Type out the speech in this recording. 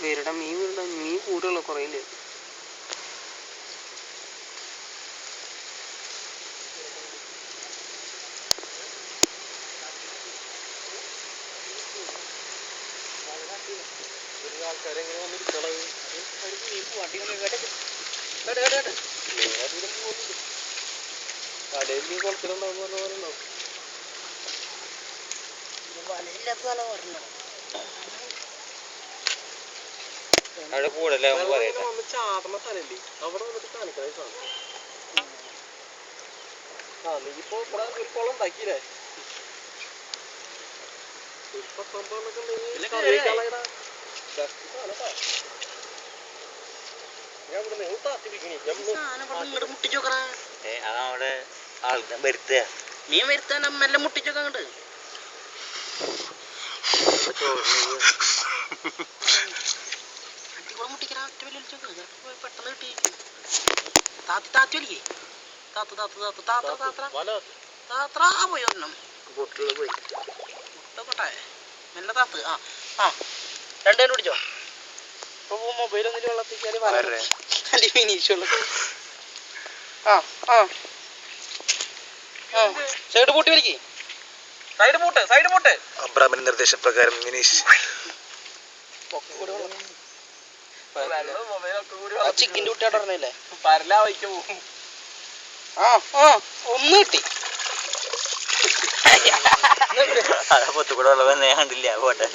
വരടാ മീൻ കൂടുള്ള കുറേ ആൾക്കാരെങ്ങനെ വന്നിരിക്കണത് കടയിൽ നീ കുളത്തിലുണ്ടാവും പറഞ്ഞ പോലെ ഉണ്ടാവും. വന്ന് ചാടുന്ന സ്ഥലല്ലേ അവിടെ വന്നിട്ട് കാണിക്കണ സാധനം. നീ ഇപ്പൊ ഇവിടെ ഒരു കുളം ഉണ്ടാക്കിയില്ലേ? ഇപ്പൊ സംഭവങ്ങളൊക്കെ മീൻ വരുത്താൻ മെല്ലെ മുട്ടിച്ചൊക്കെ അങ്ങോട്ട് മുട്ടിക്കണ ഒറ്റ വലിയ പെട്ടെന്ന് കിട്ടി. താത്തി താത്തി വലിക്കേ താത്ത താത്ത താത്ത താത്ത താത്ത താത്ര പോയി ഒരെണ്ണം പോയി മുട്ട മെല്ലെ താത്ത്. ആ ആ രണ്ടേരും പിടിച്ചോ. ഇപ്പൊ മൊബൈൽ ഒന്നിൽ വെള്ളത്തിക്കാല് ഫിനിഷ് ഉള്ളത്. ആ ആ സൈഡ് പൂട്ടി വലിക്കേ സൈഡ് പൂട്ട്. അബ്രാമിന്റെ നിർദ്ദേശപ്രകാരം വിനീഷ് ചിക്കിന്റെ കുട്ടിയായിട്ട് പറഞ്ഞല്ലേ പരലാ വൈക്ക് പോകും. ആ ആ ഒന്ന് കിട്ടി. പൊത്തുകൂടെ ഉള്ളവൻ കണ്ടില്ല പോട്ടെ.